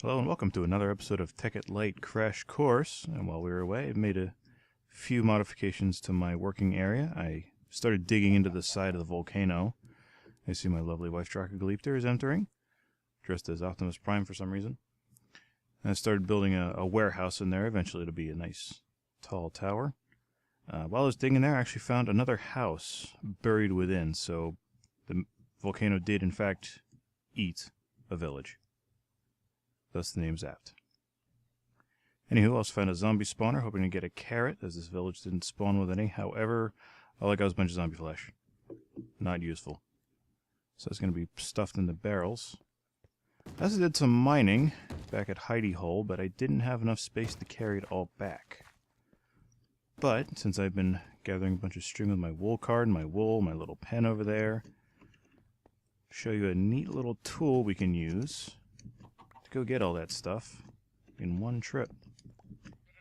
Hello and welcome to another episode of Tekkit Lite Crash Course. And while we were away, I made a few modifications to my working area. I started digging into the side of the volcano. I see my lovely wife Tekkit Lite is entering, dressed as Optimus Prime for some reason. And I started building a warehouse in there. Eventually it'll be a nice tall tower. While I was digging there, I actually found another house buried within. So the volcano did in fact eat a village. Thus the name's apt. Anywho, I also found a zombie spawner, hoping to get a carrot, as this village didn't spawn with any. However, all I got was a bunch of zombie flesh. Not useful. So it's going to be stuffed in the barrels. I also did some mining back at Hidey Hole, but I didn't have enough space to carry it all back. But, since I've been gathering a bunch of string with my wool card, my wool, my little pen over there, I'll show you a neat little tool we can use to go get all that stuff in one trip.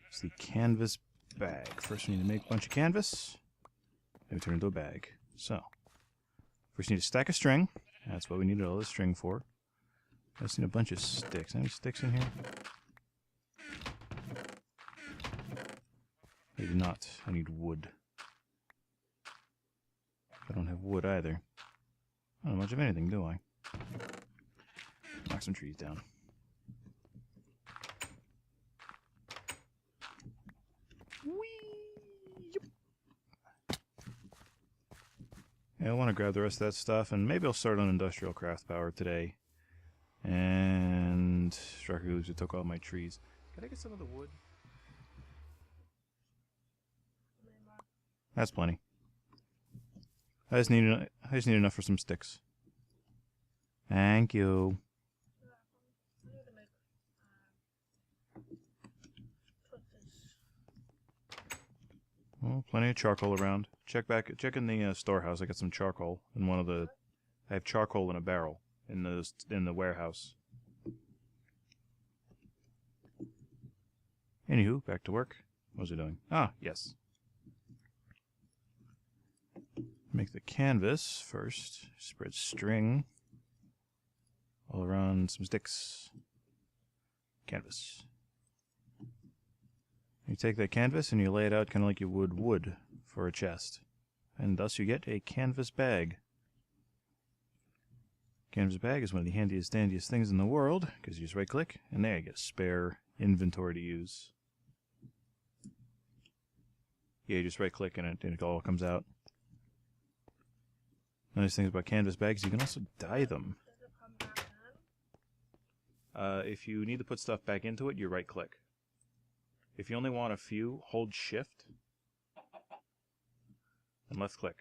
It's the canvas bag. First we need to make a bunch of canvas, then we turn it into a bag. So, first we need a stack of string. That's what we needed all this string for. I just need a bunch of sticks. Any sticks in here? Maybe not. I need wood. I don't have wood either. I don't have much of anything, do I? Knock some trees down. Yeah, I want to grab the rest of that stuff, and maybe I'll start on industrial craft power today. And Strakuza took all my trees. Can I get some of the wood? That's plenty. I just need enough for some sticks. Thank you. Well, plenty of charcoal around. Check in the storehouse. I got some charcoal in one of the. I have charcoal in a barrel in the warehouse. Anywho, back to work. What was I doing? Ah, yes. Make the canvas first. Spread string all around some sticks. Canvas. You take that canvas and you lay it out kind of like you would wood for a chest. And thus you get a canvas bag. Canvas bag is one of the handiest dandiest things in the world, because you just right click and there you get a spare inventory to use. Yeah, you just right click and it all comes out. Nice things about canvas bags, you can also dye them. If you need to put stuff back into it, you right click. If you only want a few, hold shift and left click.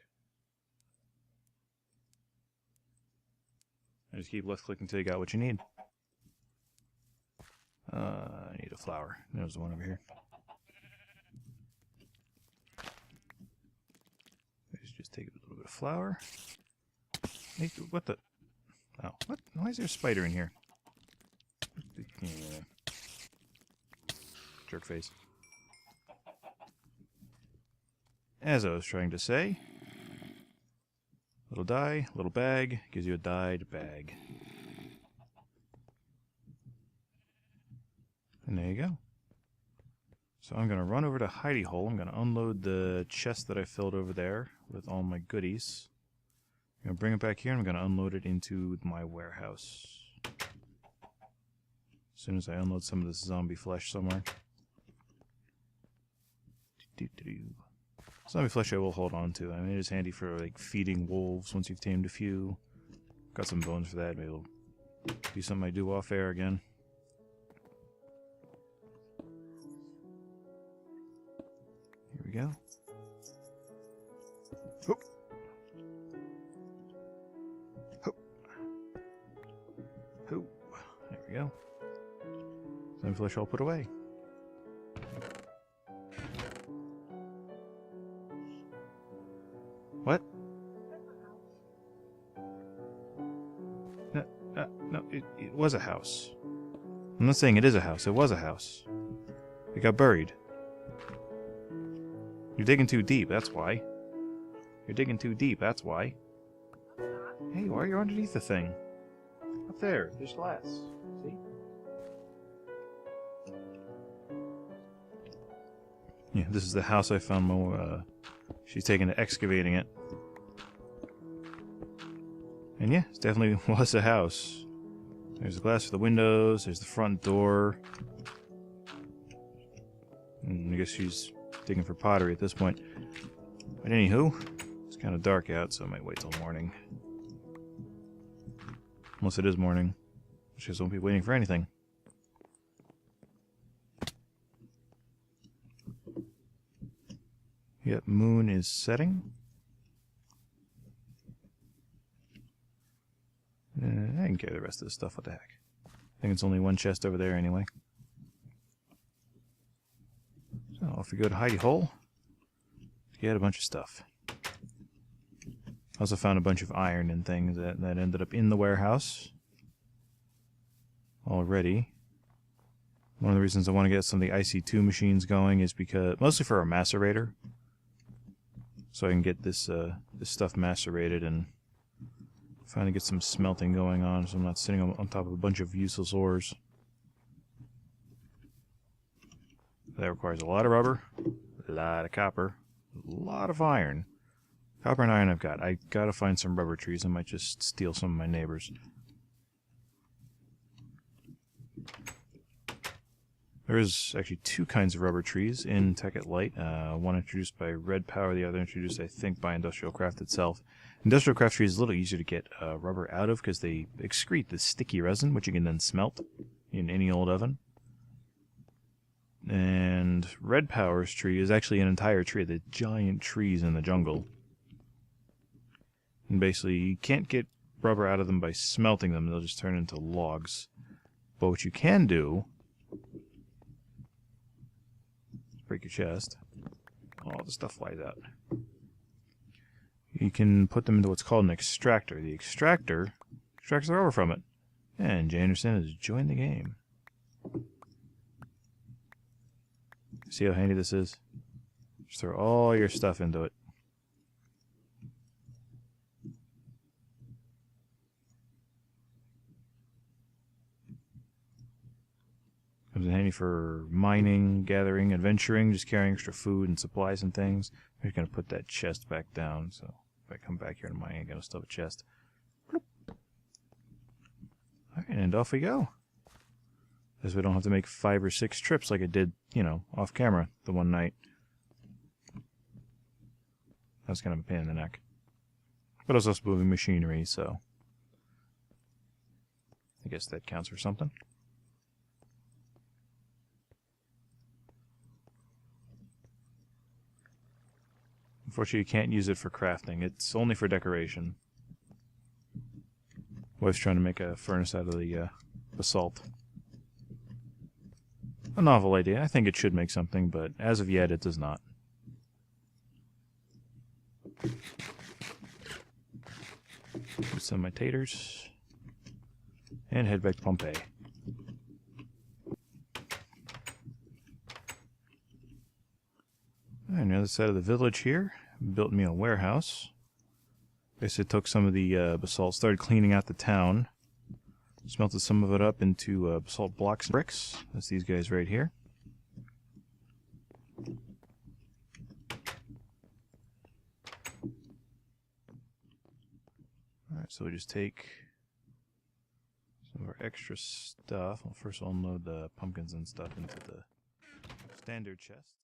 And just keep left clicking until you got what you need. I need a flower. There's the one over here. Let's just take a little bit of flour. What the? Oh, what? Why is there a spider in here? Yeah. Jerk face. As I was trying to say, little dye, little bag, gives you a dyed bag. And there you go. So I'm going to run over to Hidey Hole. I'm going to unload the chest that I filled over there with all my goodies. I'm going to bring it back here and I'm going to unload it into my warehouse. As soon as I unload some of this zombie flesh somewhere. Zombie flesh I will hold on to. I mean, it is handy for like feeding wolves once you've tamed a few. Got some bones for that. Maybe it'll be something I do off air again. Here we go. Hoop. Hoop. Hoop. There we go. Zombie flesh all put away. What? No, it was a house. I'm not saying it is a house. It was a house. It got buried. You're digging too deep, that's why. You're digging too deep, that's why. Hey, why are you underneath the thing? Up there, there's glass. See? Yeah, this is the house I found she's taken to excavating it. And yeah, it definitely was a house. There's the glass for the windows, there's the front door. And I guess she's digging for pottery at this point. But anywho, it's kind of dark out, so I might wait till morning. Unless it is morning. She just won't be waiting for anything. Yep, moon is setting. I can carry the rest of this stuff. What the heck? I think it's only one chest over there anyway. So off we go to hidey hole. Get a bunch of stuff. Also found a bunch of iron and things that ended up in the warehouse already. One of the reasons I want to get some of the IC2 machines going is because mostly for our macerator, so I can get this this stuff macerated and finally get some smelting going on, so I'm not sitting on top of a bunch of useless ores. That requires a lot of rubber, a lot of copper, a lot of iron. Copper and iron I've got. I gotta find some rubber trees. I might just steal some of my neighbors. There is actually two kinds of rubber trees in Tekkit Lite. One introduced by Red Power, the other introduced, I think, by Industrial Craft itself. Industrial Craft trees is a little easier to get rubber out of because they excrete this sticky resin, which you can then smelt in any old oven. And Red Power's tree is actually an entire tree, the giant trees in the jungle. And basically, you can't get rubber out of them by smelting them. They'll just turn into logs. But what you can do... break your chest. All the stuff flies out. You can put them into what's called an extractor. The extractor extracts the rubber from it. And Jay Anderson has joined the game. See how handy this is? Just throw all your stuff into it. Comes in handy for mining, gathering, adventuring, just carrying extra food and supplies and things. I'm just going to put that chest back down, so if I come back here to mine, I'm going to still have a chest. Alright, and off we go. Because we don't have to make 5 or 6 trips like I did, you know, off camera the one night. That's kind of a pain in the neck. But I was also moving machinery, so I guess that counts for something. Unfortunately, you can't use it for crafting. It's only for decoration. Wife's trying to make a furnace out of the basalt. A novel idea. I think it should make something, but as of yet, it does not. Put some of my taters. And head back to Pompeii. On the other side of the village here, built me a warehouse. Basically took some of the basalt, started cleaning out the town. Smelted some of it up into basalt blocks and bricks. That's these guys right here. Alright, so we just take some of our extra stuff. Well, first I'll unload the pumpkins and stuff into the standard chest.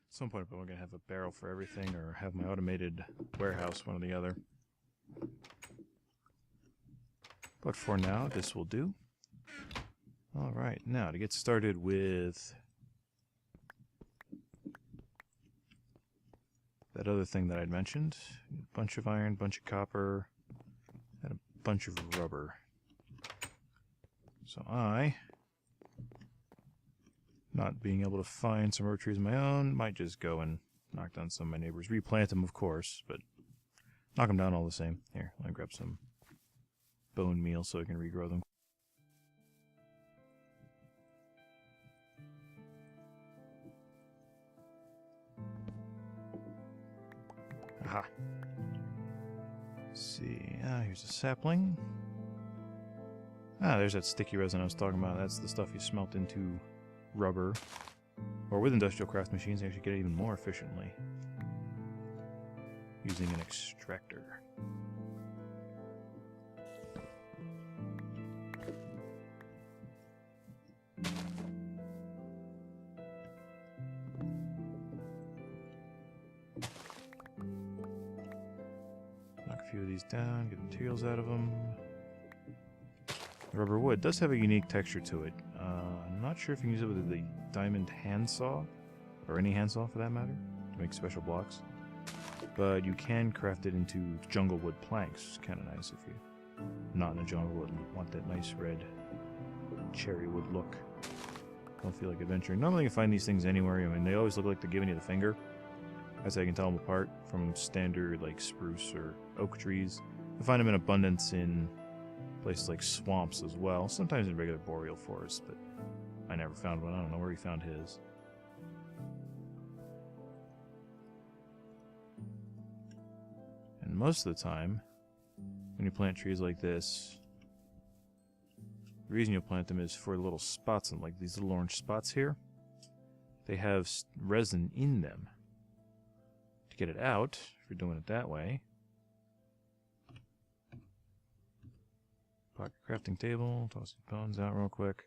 At some point, I'm going to have a barrel for everything, or have my automated warehouse, one or the other. But for now, this will do. Alright, now to get started with that other thing that I'd mentioned. A bunch of iron, bunch of copper, and a bunch of rubber. So I, not being able to find some rubber trees of my own, might just go and knock down some of my neighbors. Replant them, of course, but knock them down all the same. Here, let me grab some bone meal so I can regrow them. Aha. Let's see. Here's a sapling. There's that sticky resin I was talking about. That's the stuff you smelt into rubber. Or with industrial craft machines, you actually get it even more efficiently using an extractor. Knock a few of these down, get materials out of them. The rubber wood does have a unique texture to it. I'm not sure if you can use it with the diamond handsaw, or any handsaw for that matter, to make special blocks. But you can craft it into jungle wood planks. Kind of nice if you're not in a jungle wood and want that nice red cherry wood look. Don't feel like adventuring. Normally you can find these things anywhere. I mean, they always look like they're giving you the finger. That's how you can tell them apart from standard like spruce or oak trees. You find them in abundance in places like swamps as well. Sometimes in regular boreal forests, but I never found one. I don't know where he found his. And most of the time, when you plant trees like this, the reason you'll plant them is for little spots, and like these little orange spots here, they have resin in them. To get it out, if you're doing it that way, pocket crafting table, toss these bones out real quick,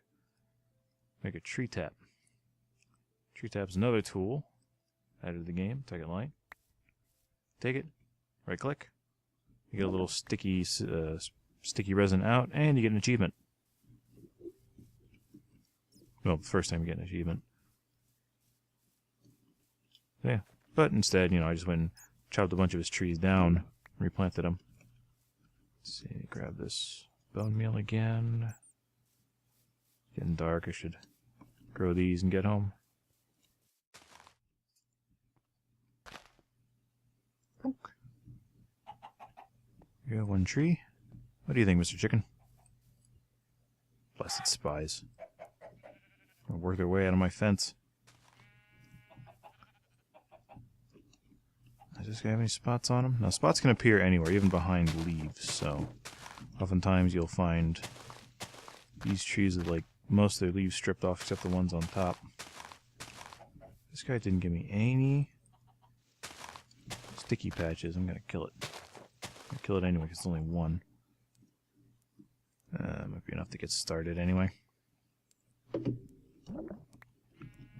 make a tree tap. Tree tap's another tool added to the game, Tekkit Lite. Take it, right click, you get a little sticky resin out, and you get an achievement. Well, the first time you get an achievement. Yeah, but instead, I just went and chopped a bunch of his trees down, replanted them. Let's see, grab this bone meal again. Getting dark, I should grow these and get home. You have one tree. What do you think, Mr. Chicken? Blessed spies. They'll work their way out of my fence. Does this guy have any spots on him? Now, spots can appear anywhere, even behind leaves, so oftentimes you'll find these trees with like most of their leaves stripped off except the ones on top. This guy didn't give me any sticky patches. I'm gonna kill it. I'll kill it anyway because it's only one. Might be enough to get started anyway.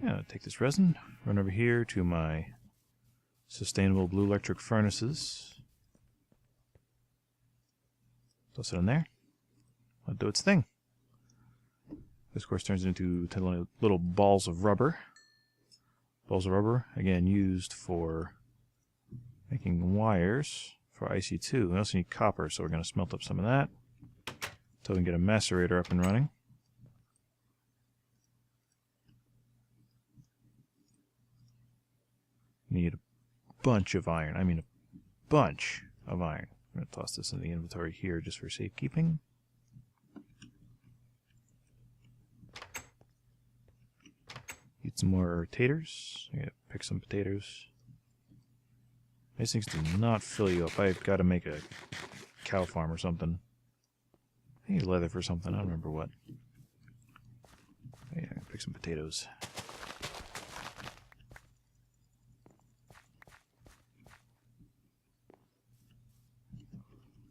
Yeah, take this resin, run over here to my sustainable blue electric furnaces. Toss it in there. Let it do its thing. This, of course, turns into little balls of rubber. Balls of rubber, again, used for making wires for IC2. We also need copper, so we're going to smelt up some of that until we can get a macerator up and running. Need a bunch of iron. I mean a bunch of iron. I'm going to toss this in the inventory here just for safekeeping. Eat some more taters. I'm going to pick some potatoes. These things do not fill you up. I've got to make a cow farm or something. I need leather for something. I don't remember what. Yeah, pick some potatoes.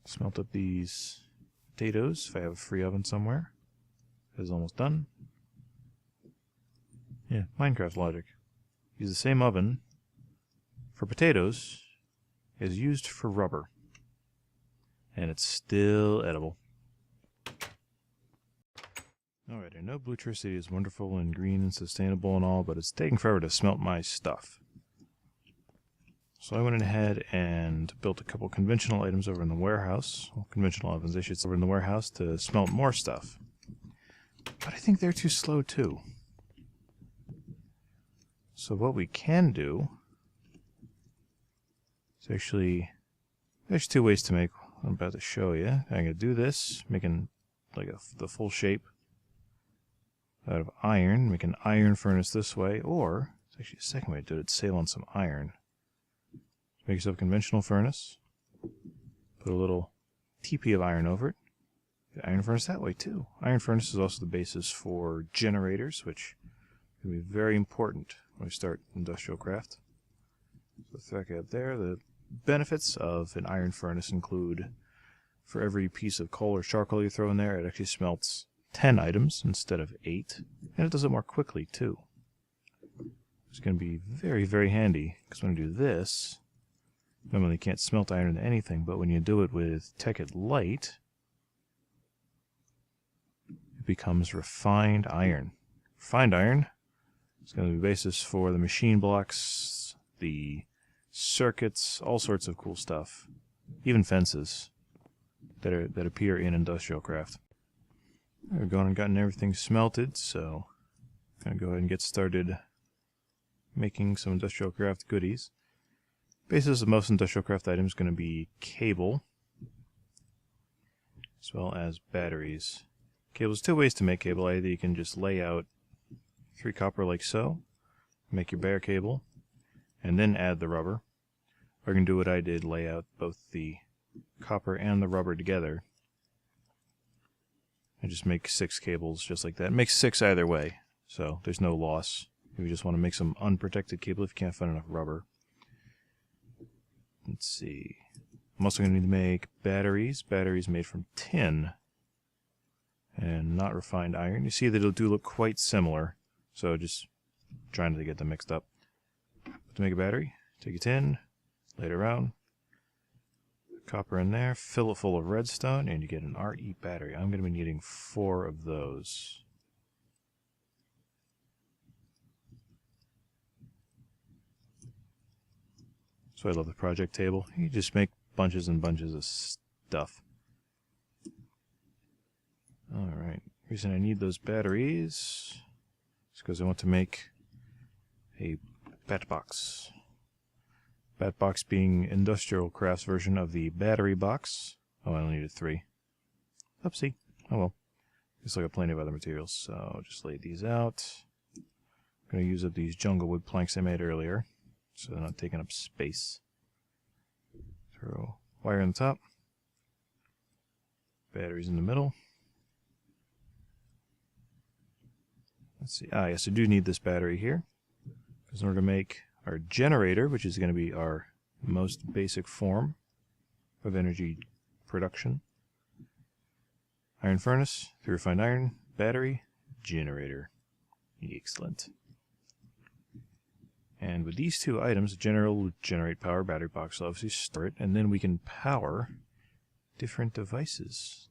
Smelt up these potatoes if I have a free oven somewhere. It's almost done. Yeah, Minecraft logic. Use the same oven for potatoes as used for rubber. And it's still edible. Alright, I know Bluetricity is wonderful and green and sustainable and all, but it's taking forever to smelt my stuff. So I went ahead and built a couple conventional items over in the warehouse. Well, conventional ovens, I should say, over in the warehouse to smelt more stuff. But I think they're too slow too. So what we can do is actually, there's two ways to make what I'm about to show you. I'm going to do this, making like the full shape out of iron, make an iron furnace this way, or it's actually a second way to do it, save on some iron. Make yourself a conventional furnace, put a little teepee of iron over it, get iron furnace that way too. Iron furnace is also the basis for generators, which can be very important when we start industrial craft. So throw that up there. The benefits of an iron furnace include, for every piece of coal or charcoal you throw in there, it actually smelts 10 items instead of 8, and it does it more quickly too. It's going to be very, very handy, because when you do this, normally you can't smelt iron into anything, but when you do it with Tekkit Lite, it becomes refined iron. Refined iron is going to be the basis for the machine blocks, the circuits, all sorts of cool stuff, even fences that appear in industrial craft. We've gone and gotten everything smelted, so I'm going to go ahead and get started making some industrial craft goodies. Basis of most industrial craft items is going to be cable, as well as batteries. Cable's two ways to make cable. Either you can just lay out 3 copper like so, make your bare cable, and then add the rubber. Or you can do what I did, lay out both the copper and the rubber together, and just make 6 cables just like that. It makes 6 either way, so there's no loss. If you just want to make some unprotected cable if you can't find enough rubber. Let's see. I'm also going to need to make batteries. Batteries made from tin and not refined iron. You see that it'll do look quite similar, so just trying to get them mixed up. To make a battery, take a tin, lay it around, copper in there, fill it full of redstone, and you get an RE battery. I'm going to be needing 4 of those. So I love the project table. You just make bunches and bunches of stuff. Alright, the reason I need those batteries is because I want to make a bat box. Bat box being industrial craft's version of the battery box. Oh, I only needed 3. Oopsie. Oh well. Guess I got plenty of other materials, so just lay these out. I'm going to use up these jungle wood planks I made earlier, so they're not taking up space. Throw wire on the top. Batteries in the middle. Let's see. Ah, yes, I do need this battery here, because in order to make our generator, which is going to be our most basic form of energy production, iron furnace, 3 refined iron, battery, generator. Excellent. And with these 2 items, the generator will generate power, battery box will obviously store it, and then we can power different devices.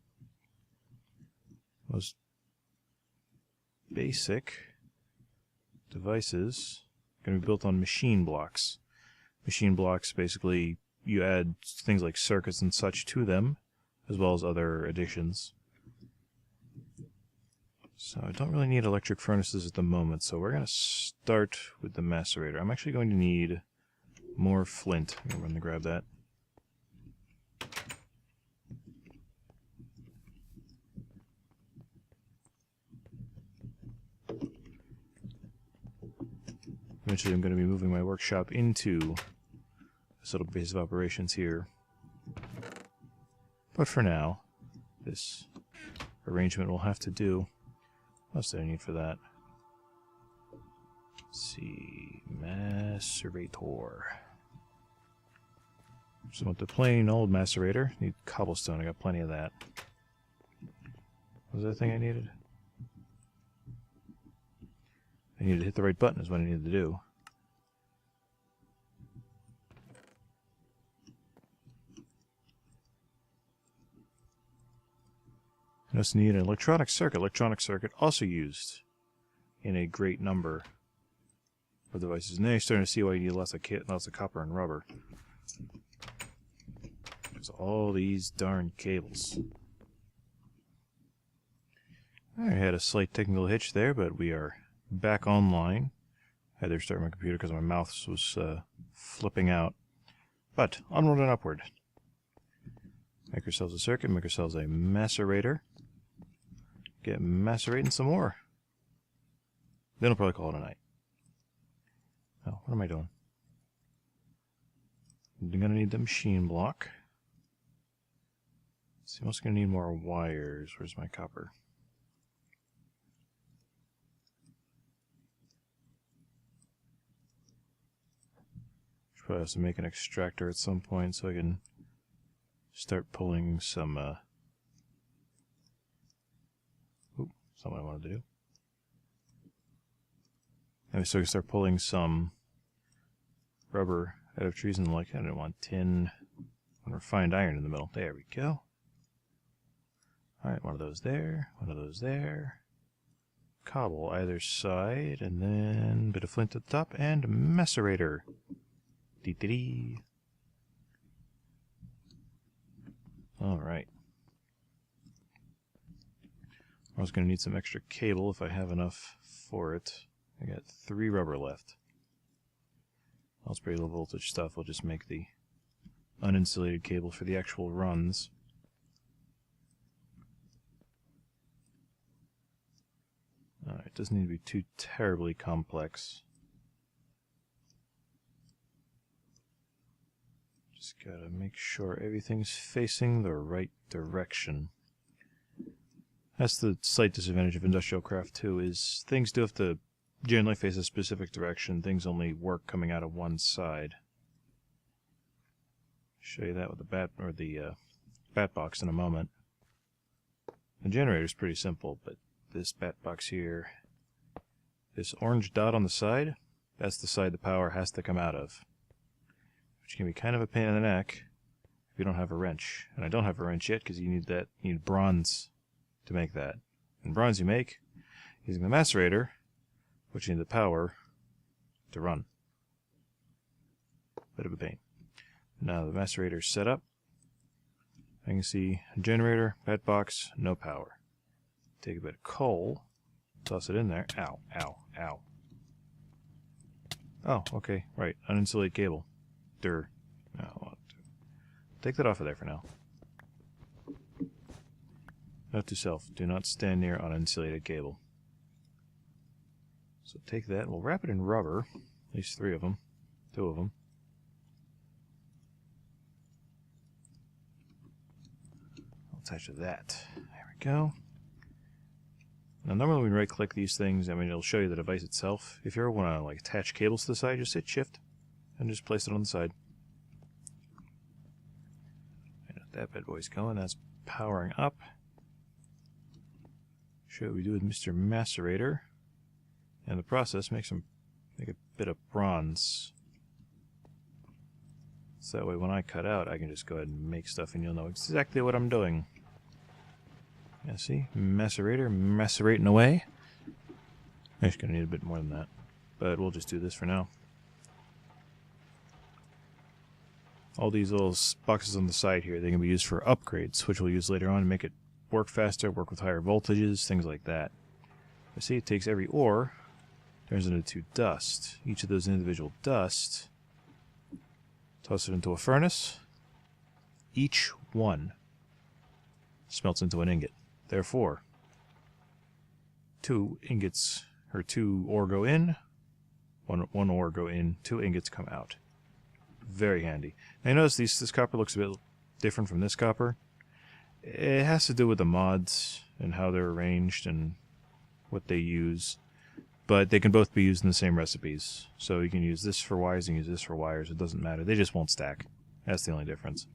Most basic devices are going to be built on machine blocks. Machine blocks, basically, you add things like circuits and such to them, as well as other additions. So I don't really need electric furnaces at the moment, so we're going to start with the macerator. I'm actually going to need more flint. I'm going to grab that. Eventually I'm going to be moving my workshop into this little base of operations here. But for now, this arrangement will have to do. What else do I need for that? Let's see, macerator. So with the plain old macerator, need cobblestone. I got plenty of that. What was that thing I needed? I needed to hit the right button is what I needed to do. We also need an electronic circuit. Electronic circuit also used in a great number of devices. And now you're starting to see why you need lots of copper and rubber. There's all these darn cables. I had a slight technical hitch there, but we are back online. I had to restart my computer because my mouse was flipping out. But onward and upward. Make ourselves a circuit, make ourselves a macerator. Get macerating some more. Then we'll probably call it a night. Oh, what am I doing? I'm going to need the machine block. So I'm also going to need more wires. Where's my copper? Should probably have to make an extractor at some point so I can start pulling some something I wanted to do. And so I can start pulling some rubber out of trees and like I didn't want tin and refined iron in the middle. There we go. Alright, one of those there, one of those there. Cobble either side, and then a bit of flint at the top, and macerator. Dee-dee-dee. Alright. I was going to need some extra cable if I have enough for it. I got 3 rubber left. That's pretty low voltage stuff. We'll just make the uninsulated cable for the actual runs. Alright, it doesn't need to be too terribly complex. Just gotta make sure everything's facing the right direction. That's the slight disadvantage of industrial craft too, is things do have to generally face a specific direction. Things only work coming out of one side. Show you that with the bat box in a moment. The generator's pretty simple, but this bat box here, this orange dot on the side, that's the side the power has to come out of. Which can be kind of a pain in the neck if you don't have a wrench. And I don't have a wrench yet because you need bronze to make that. And bronze you make using the macerator, which you need the power to run. Bit of a pain. Now the macerator's set up. I can see generator, bat box, no power. Take a bit of coal, toss it in there. Ow, ow, ow. Oh, okay, right. Uninsulated cable. Durr. No, take that off of there for now. Note to self, do not stand near uninsulated cable. So take that, we'll wrap it in rubber, at least 3 of them, 2 of them. I'll attach to that. There we go. Now normally when you right click these things, it'll show you the device itself. If you ever want to attach cables to the side, just hit shift and just place it on the side. And that bad boy's going, that's powering up. Show what we do with Mr. Macerator. And the process make a bit of bronze. So that way when I cut out, I can just go ahead and make stuff and you'll know exactly what I'm doing. Yeah, see? Macerator, macerating away. I'm just going to need a bit more than that. But we'll just do this for now. All these little boxes on the side here, they can be used for upgrades, which we'll use later on to make it work faster, work with higher voltages, things like that. You see, it takes every ore, turns it into dust. Each of those individual dust, toss it into a furnace. Each one smelts into an ingot. Therefore, 2 ingots, or 2 ore go in, one ore go in, 2 ingots come out. Very handy. Now you notice this copper looks a bit different from this copper. It has to do with the mods and how they're arranged and what they use. But they can both be used in the same recipes. So you can use this for wires and use this for wires. It doesn't matter. They just won't stack. That's the only difference.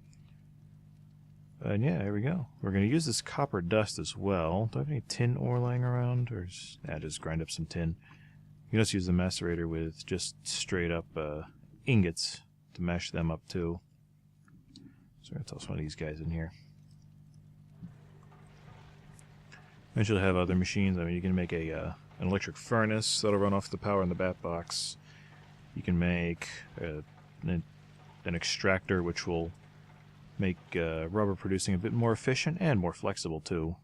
And yeah, there we go. We're going to use this copper dust as well. Do I have any tin ore lying around? Or just grind up some tin. You can also use the macerator with just straight up ingots to mash them up too. So we're going to toss one of these guys in here. Eventually have other machines. I mean, you can make an electric furnace that'll run off the power in the bat box. You can make an extractor which will make rubber producing a bit more efficient and more flexible too.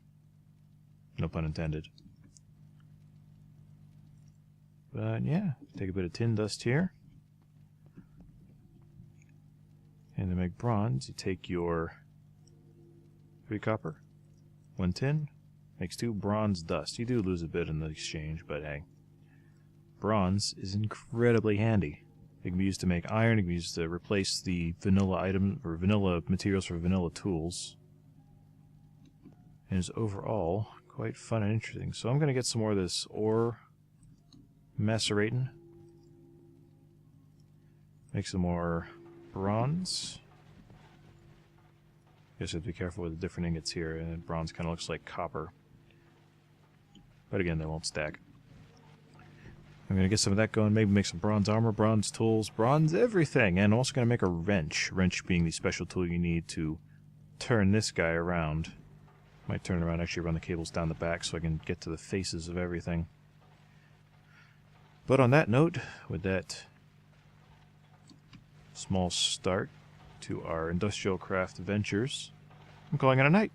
No pun intended. But yeah, take a bit of tin dust here. And to make bronze, you take your 3 copper, 1 tin, makes 2 bronze dust. You do lose a bit in the exchange, but hey. Bronze is incredibly handy. It can be used to make iron, it can be used to replace the vanilla item or vanilla materials for vanilla tools. And is overall quite fun and interesting. So I'm going to get some more of this ore macerating. Make some more bronze. Guess I have to be careful with the different ingots here, and bronze kind of looks like copper. But again, they won't stack. I'm going to get some of that going, maybe make some bronze armor, bronze tools, bronze everything, and I'm also going to make a wrench. Wrench being the special tool you need to turn this guy around. Might turn it around, actually run the cables down the back so I can get to the faces of everything. But on that note, with that small start to our industrial craft ventures, I'm calling it a night.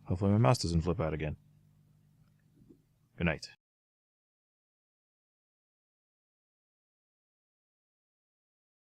Hopefully my mouse doesn't flip out again. Good night.